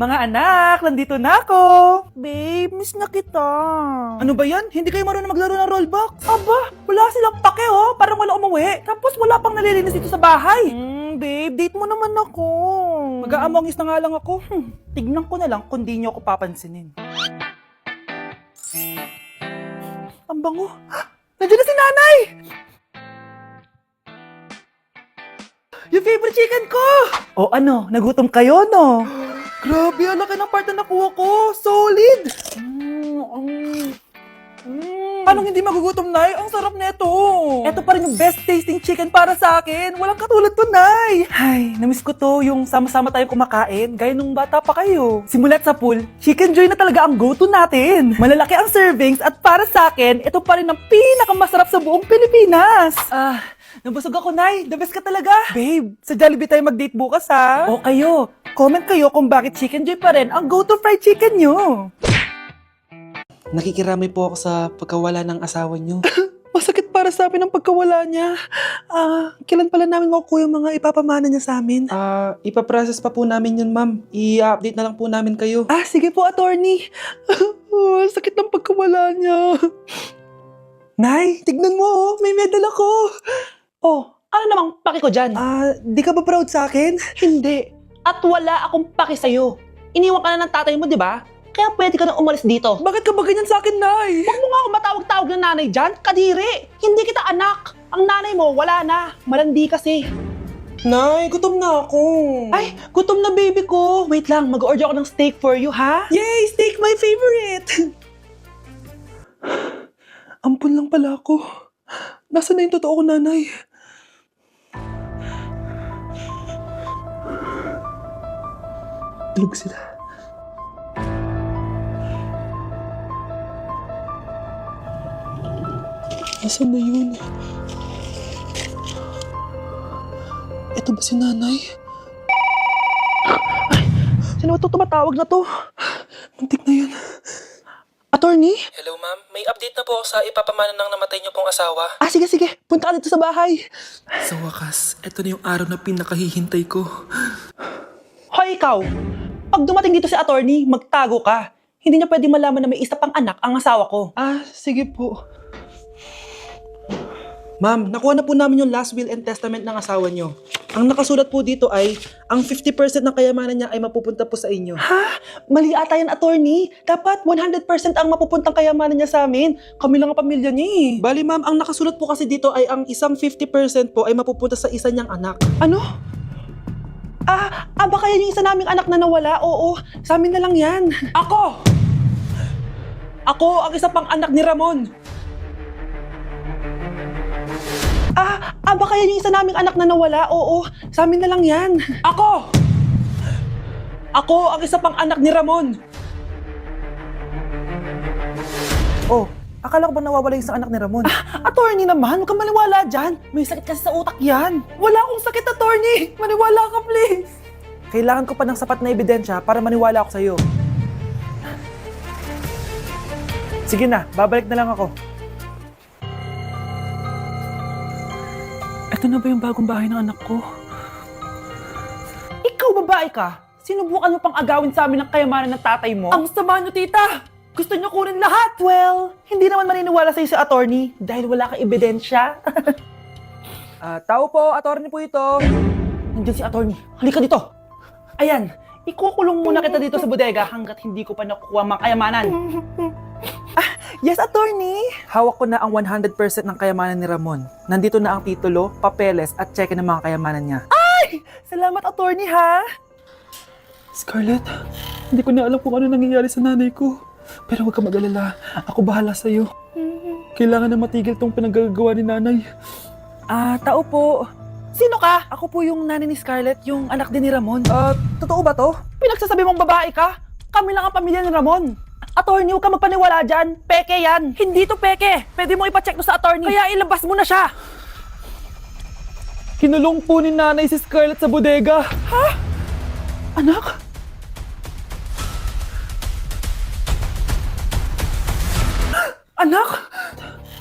Mga anak, nandito na ako! Babe, miss na kita. Ano ba yan? Hindi kayo marunong maglaro ng rollbox? Aba, wala silang pake oh. Parang wala umuwi. Tapos wala pang nalilinis dito sa bahay. Babe, date mo naman ako. Mag-aamongis na nga lang ako. Tignan ko na lang kung di nyo ako papansinin. Ang bango. Nandiyan na si nanay! Yung favorite chicken ko! O ano, nagutom kayo, no? Grabe, ang laki ng part na nakuha ko. Solid! Anong hindi magugutom, Nay? Ang sarap nito. Ito pa rin yung best tasting chicken para sa akin. Walang katulad to, Nay. Ay, namiss ko to yung sama-sama tayong kumakain gaya nung bata pa kayo. Simulat sa pool, Chicken Joy na talaga ang go-to natin. Malalaki ang servings at para sa akin, ito pa rin ang pinakamasarap sa buong Pilipinas. Nabusog ako, Nay. The best ka talaga. Babe, sa Jollibee tayo mag-date bukas, ha? O kayo, comment kayo kung bakit Chicken Joy pa rin ang go-to fried chicken nyo. Nakikiramay po ako sa pagkawala ng asawa niyo. Masakit para sa amin ang pagkawala niya. Kailan pala namin makukuha yung mga ipapamana niya sa amin? Ipaprocess pa po namin yun, ma'am. I-update na lang po namin kayo. Sige po, attorney. Sakit ng pagkawala niya. Nay, tignan mo, oh. May medal ako. Oh, ano namang paki ko dyan? Di ka ba proud sa akin? Hindi. At wala akong paki sa'yo. Iniwan ka na ng tatay mo, di ba? Kaya pwede ka nang umalis dito. Bakit ka ba ganyan sa akin, Nay? Huwag mo nga ako matawag-tawag na nanay dyan. Kadiri. Hindi kita anak. Ang nanay mo, wala na. Malandi kasi. Nay, gutom na ako. Ay, gutom na baby ko. Wait lang, mag-order ako ng steak for you, ha? Yay, steak my favorite. Ampun lang pala ako. Nasaan na yung totoo ko, nanay? Tulog sila. Nasaan na yun? Ito ba si nanay? Ay, sino ito tumatawag na to? Muntik na yun. Attorney? Hello, ma'am. May update na po sa ipapamana ng namatay niyo pong asawa. Sige. Punta ka dito sa bahay. Sa wakas, ito na yung araw na pinakahihintay ko. Hoy, ikaw! Pag dumating dito si attorney, magtago ka. Hindi niya pwede malaman na may isa pang anak ang asawa ko. Sige po. Ma'am, nakuha na po namin yung last will and testament ng asawa niyo. Ang nakasulat po dito ay, ang 50% ng kayamanan niya ay mapupunta po sa inyo. Ha? Mali ata yan, attorney. Dapat 100% ang mapupuntang kayamanan niya sa amin. Kami lang ang pamilya niya eh. Bali, ma'am, ang nakasulat po kasi dito ay ang isang 50% po ay mapupunta sa isa niyang anak. Ano? Baka yan yung isa naming anak na nawala? Oo, sa amin na lang yan. Ako! Ako ang isa pang anak ni Ramon. Baka yan yung isa naming anak na nawala? Oo, sa amin na lang yan. Ako! Ako ang isa pang anak ni Ramon. Oh, akala ko ba nawawala yung isang anak ni Ramon? Attorney naman, huwag kang maniwala dyan. May sakit kasi sa utak yan. Wala akong sakit, attorney. Maniwala ka, please. Kailangan ko pa ng sapat na ebidensya para maniwala ako sa'yo. Sige na, babalik na lang ako. Ito na ba yung bagong bahay ng anak ko? Ikaw, babae ka? Sinubukan mo pang agawin sa amin ng kayamanan ng tatay mo? Ang sama niyo, tita! Gusto niyo kunin lahat? Well, hindi naman maniniwala sa'yo si attorney dahil wala kang ebidensya. Tao po, attorney po ito. Nandiyan si attorney. Halika dito. Ayan, ikukulong muna kita dito sa bodega hanggat hindi ko pa nakukuha mga kayamanan. Yes, attorney. Hawak ko na ang 100% ng kayamanan ni Ramon. Nandito na ang titulo, papeles at cheque ng mga kayamanan niya. Ay! Salamat, attorney, ha? Scarlett, hindi ko na alam kung ano nangyayari sa nanay ko. Pero huwag ka mag-alala. Ako bahala sa'yo. Kailangan na matigil tong pinagagawa ni nanay. Tao po. Sino ka? Ako po yung nanay ni Scarlett, yung anak din ni Ramon. Totoo ba to? Pinagsasabi mong babae ka? Kami lang ang pamilya ni Ramon. Attorney, huwag ka magpaniwala dyan. Peke yan. Hindi to peke. Pwede mo ipacheck to sa attorney. Kaya ilabas mo na siya. Kinulong po ni nanay si Scarlett sa bodega. Ha? Anak? Anak?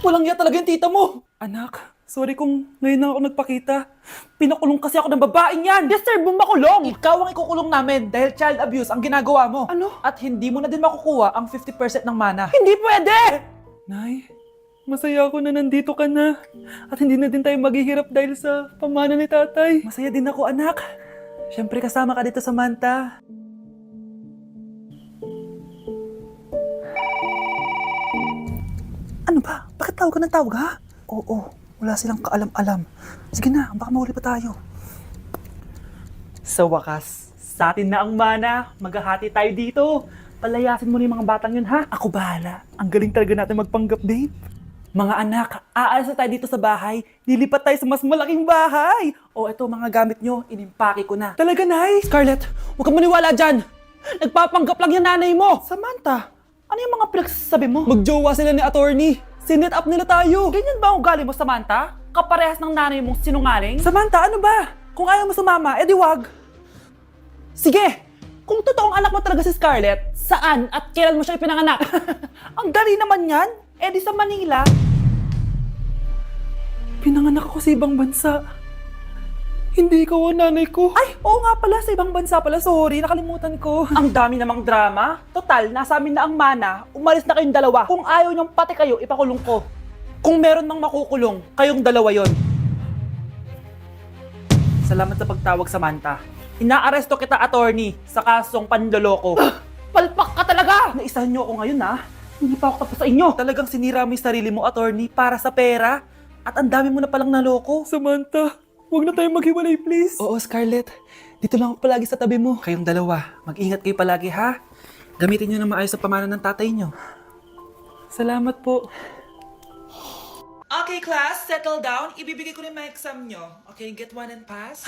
Walang iya talaga yung tita mo. Anak, Sorry kung ngayon na ako nagpakita. Pinakulong kasi ako ng babaeng yan. Deserve mo makulong. Ikaw ang ikukulong namin dahil child abuse ang ginagawa mo. Ano? At hindi mo na din makukuha ang 50% ng mana. Hindi pwede! Nay, masaya ako na nandito ka na. At hindi na din tayo maghihirap dahil sa pamana ni tatay. Masaya din ako, anak. Siyempre kasama ka dito, Samantha. Ano ba? Bakit tawag ka ng tawag, ha? Oo, wala silang kaalam-alam. Sige na, baka mahuli pa tayo. Sa wakas, sa atin na ang mana. Maghahati tayo dito. Palayasin mo na yung mga batang yun, ha? Ako bahala. Ang galing talaga natin magpanggap, babe. Mga anak, aalis na tayo dito sa bahay. Lilipat tayo sa mas malaking bahay. O eto, mga gamit nyo, inimpake ko na. Talaga, Nay? Scarlett, huwag kang maniwala dyan. Nagpapanggap lang yung nanay mo. Samantha, ano yung mga pinagsasabi mo? Magjowa sila ni attorney. Sinet up nila tayo. Ganyan ba ang ugali mo, Samantha? Kaparehas ng nanay mong sinungaling? Samantha, ano ba? Kung ayaw mo sumama, edi wag. Sige, kung totoong anak mo talaga si Scarlett, saan at kailan mo siya ipinanganak? Ang dali naman yan. Edi sa Manila. Pinanganak ako sa ibang bansa. Hindi ikaw ang nanay ko. Ay, oo nga pala, sa ibang bansa pala. Sorry, nakalimutan ko. Ang dami namang drama. Total, nasa amin na ang mana. Umalis na kayong dalawa. Kung ayaw niyong pati kayo, ipakulong ko. Kung meron mang makukulong, kayong dalawa yon. Salamat sa pagtawag, Samantha. Inaaresto kita, attorney, sa kasong panloloko. Palpak ka talaga! Naisahan niyo ako ngayon, ha? Hindi pa ako tapos sa inyo. Talagang sinira mo yung sarili mo, attorney, para sa pera. At ang dami mo na palang naloko. Samantha, huwag na tayong maghiwalay, please. Oo, Scarlett. Dito lang ako palagi sa tabi mo. Kayong dalawa, mag-ingat kayo palagi, ha? Gamitin nyo na maayos sa pamana ng tatay nyo. Salamat po. Okay, class, settle down. Ibibigay ko rin mga exam nyo. Okay, get one and pass.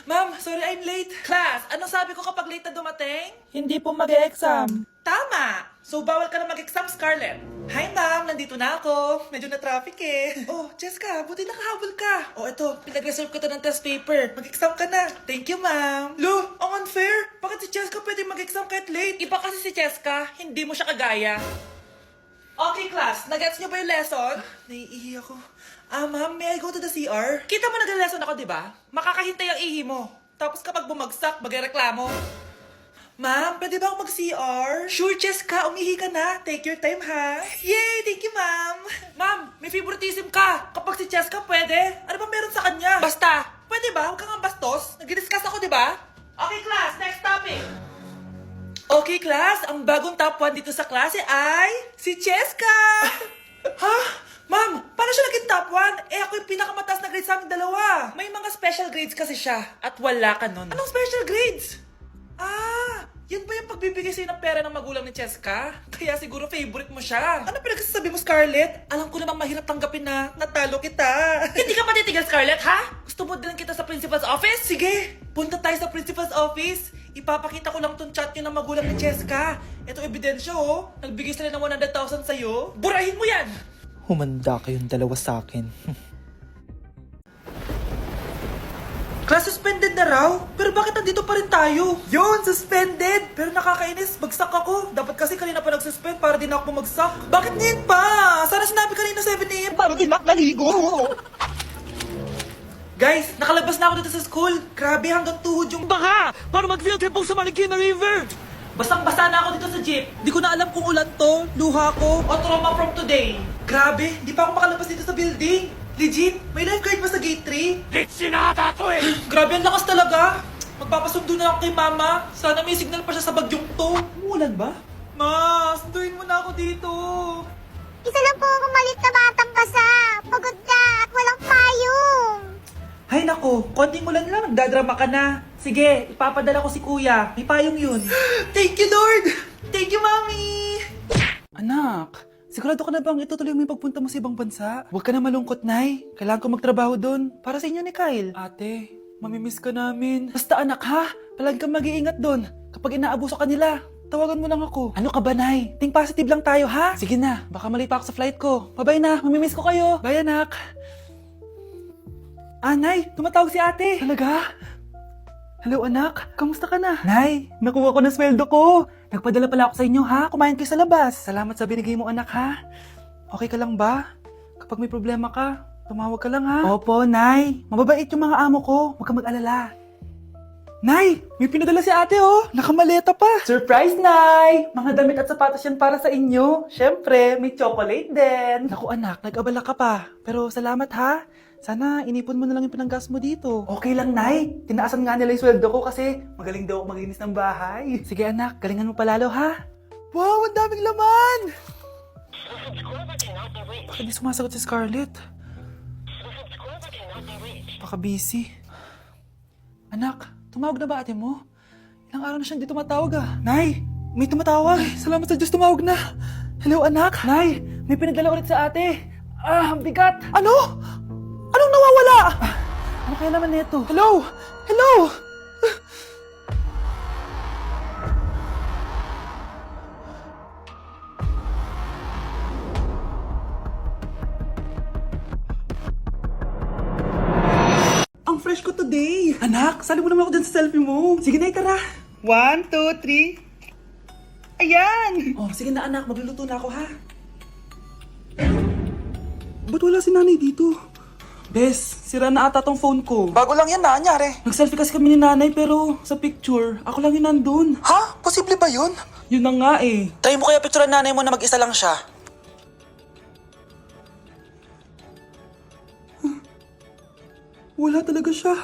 Ma'am, sorry I'm late. Class, anong sabi ko kapag late na dumating? Hindi po mag-e-exam. Tama! So, bawal ka na mag-exam, Scarlett. Hi, ma'am. Nandito na ako. Medyo na-traffic eh. Oh, Jessica, buti nakahabol ka. Oh, eto. Pinag-reserve ko to ng test paper. Mag-exam ka na. Thank you, ma'am. Lo, ang unfair. Bakit si Jessica pwede mag-exam kahit late? Iba kasi si Jessica. Hindi mo siya kagaya. Okay, class. Nag-gets niyo ba yung lesson? Naiihi ako. Ma'am, may I go to the CR? Kita mo nag-lesson ako, di ba? Makakahintay ang ihi mo. Tapos kapag bumagsak, magreklamo. Ma'am, pwede ba ako mag-CR? Sure, Jessica. Umihi ka na. Take your time, ha? Yay! Thank you, ma'am. Ma'am, may favoritism ka. Kapag si Jessica, pwede. Ano ba meron sa kanya? Basta. Pwede ba? Huwag kang bastos. Nag-discuss ako, di ba? Okay, class. Next topic. Okay, class. Ang bagong top 1 dito sa klase ay si Jessica. Ha? Ma'am, paano siya naging top 1? Eh, ako yung pinakamataas na grade sa aming dalawa. May mga special grades kasi siya. At wala ka nun. Anong special grades? Yan ba yung pagbibigay sa'yo ng pera ng magulang ni Jessica? Kaya siguro favorite mo siya. Ano pinagsasabi mo, Scarlett? Alam ko namang mahirap tanggapin na natalo kita. Hindi ka pa titigil, Scarlett, ha? Gusto mo din kita sa principal's office? Sige, punta tayo sa principal's office. Ipapakita ko lang tong chat nyo ng magulang ni Jessica. Ito ebidensya, oh. Nagbigay sila ng 100,000 sa'yo. Burahin mo yan! Humanda kayong dalawa sa akin. Class suspended na raw? Pero bakit nandito pa rin tayo? Yun, suspended! Pero nakakainis, bagsak ako. Dapat kasi kanina pa nag-suspend para din ako bumagsak. Bakit din pa? Sana sinabi kanina 7 a.m. Para din ako naligo. Guys, nakalabas na ako dito sa school. Grabe, hanggang tuhod yung baka! Para mag-field trip sa Marikina River! Basang-basa na ako dito sa jeep. Di ko na alam kung ulan to, luha ko, o trauma from today. Grabe, di pa ako makalabas dito sa building. Legit, may lifeguard ba sa gate 3? Sinata to eh! Grabe, ang lakas talaga. Magpapasundo na ako kay mama. Sana may signal pa siya sa bagyong to. Umulan ba? Ma, sunduin mo na ako dito. Isa lang po ako malit na batang basa. Pagod na at walang payong. Hay nako, konting ulan lang, nagdadrama ka na. Sige, ipapadala ko si kuya. May payong yun. Thank you, Lord! Thank you, Mami! Anak, sigurado ka na bang itutuloy mo yung pagpunta mo sa ibang bansa? Huwag ka na malungkot, Nay. Kailangan ko magtrabaho doon. Para sa inyo ni Kyle. Ate, mamimiss ka namin. Basta anak ha, palagi kang mag-iingat doon. Kapag inaabuso ka nila, tawagan mo lang ako. Ano ka ba, Nay? Think positive lang tayo, ha? Sige na, baka mali pa ako sa flight ko. Bye-bye na, mamimiss ko kayo. Bye, anak. Nay, tumatawag si ate. Talaga? Hello, anak. Kamusta ka na? Nay, nakuha ko na sweldo ko. Nagpadala pala ako sa inyo, ha? Kumain kayo sa labas. Salamat sa binigay mo, anak, ha? Okay ka lang ba? Kapag may problema ka, tumawag ka lang ha. Opo, Nay. Mababait yung mga amo ko. Huwag kang mag-alala. Nay, may pinadala si ate oh. Nakamaleta pa. Surprise, Nay! Mga damit at sapatos yan para sa inyo. Siyempre, may chocolate din. Naku anak, nag-abala ka pa. Pero salamat ha. Sana inipon mo na lang yung pinanggas mo dito. Okay lang, Nay. Tinaasan nga nila yung sweldo ko kasi magaling daw ako maglinis ng bahay. Sige anak, galingan mo palalo ha. Wow, ang daming laman! Bakit di sumasagot si Scarlett? Baka busy. Anak, tumawag na ba ate mo? Ilang araw na siyang di tumatawag ah. Nay, may tumatawag. Ay, salamat sa Diyos tumawag na. Hello anak. Nay, may pinadala ulit sa ate. Ang bigat. Ano? Anong nawawala? Ano kaya naman neto? Hello? Hello? Ang fresh ko today. Anak, sali mo naman ako dyan sa selfie mo. Sige na, tara. 1, 2, 3. Ayan! Oh, sige na anak, magluluto na ako ha. Ba't wala si nanay dito? Bes, sira na ata tong phone ko. Bago lang yan, nangyari. Nag-selfie kasi kami ni nanay pero sa picture, ako lang yung nandun. Ha? Posible ba yun? Yun na nga eh. Try mo kaya picturean nanay mo na mag-isa lang siya. Wala talaga siya.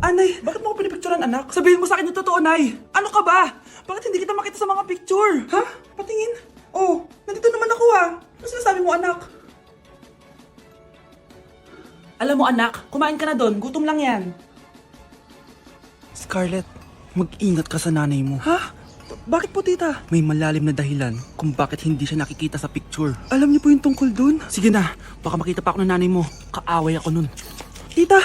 Anay, bakit mo ako pinipicturean anak? Sabihin mo sa akin yung totoo, Nay. Ano ka ba? Bakit hindi kita makita sa mga picture? Ha? Patingin. Oh, nandito naman ako ah. Ano sinasabi mo anak? Alam mo anak, kumain ka na doon. Gutom lang yan. Scarlett, mag-ingat ka sa nanay mo. Ha? Bakit po tita? May malalim na dahilan kung bakit hindi siya nakikita sa picture. Alam niyo po yung tungkol doon? Sige na, baka makita pa ako ng nanay mo. Kaaway ako nun. Tita!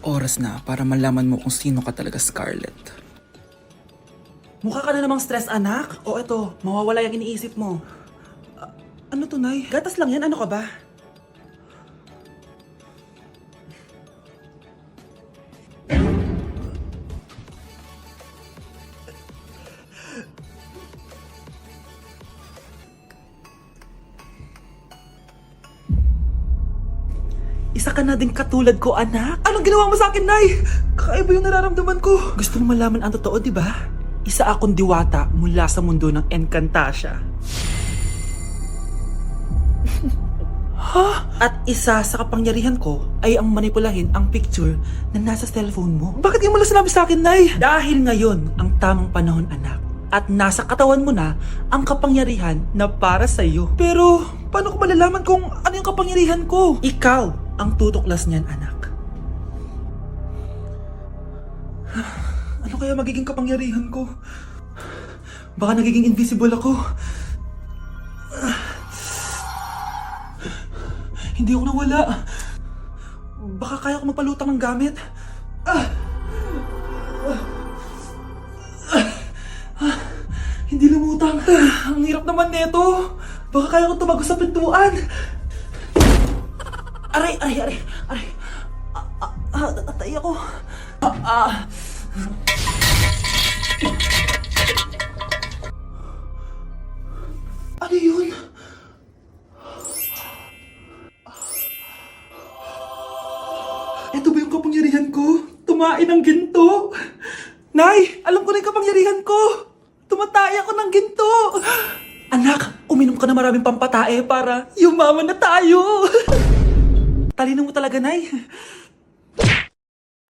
Oras na para malaman mo kung sino ka talaga, Scarlett. Mukha ka na namang stress anak? O eto, mawawala yung iniisip mo. Ano to, Nay? Gatas lang yan, ano ka ba? Isa ka na din katulad ko, anak. Anong ginawa mo sa akin, Nay? Kakaiba yung nararamdaman ko. Gusto mo malaman ang totoo, di ba? Isa akong diwata mula sa mundo ng Encantasia. Ha? At isa sa kapangyarihan ko ay ang manipulahin ang picture na nasa cellphone mo. Bakit di mo lang sinabi sa akin, Nay? Dahil ngayon ang tamang panahon, anak. At nasa katawan mo na ang kapangyarihan na para sa iyo. Pero, paano ko malalaman kung ano yung kapangyarihan ko? Ikaw ang tutuklas niyan, anak. Ano kaya magiging kapangyarihan ko? Baka nagiging invisible ako. Hindi ako nawala. Baka kaya ko magpalutang ng gamit. Hindi lumutang. Ang hirap naman nito. Baka kaya ko tumagos sa pintuan. Aray, aray, aray, aray. Atay ako. Ano yun? Ito ba yung kapangyarihan ko? Tumain ng ginto? Nay, alam ko na yung kapangyarihan ko. Tumatay ako ng ginto. Anak, uminom ka na maraming pampatae para yumaman na tayo. Talino mo talaga, Nay.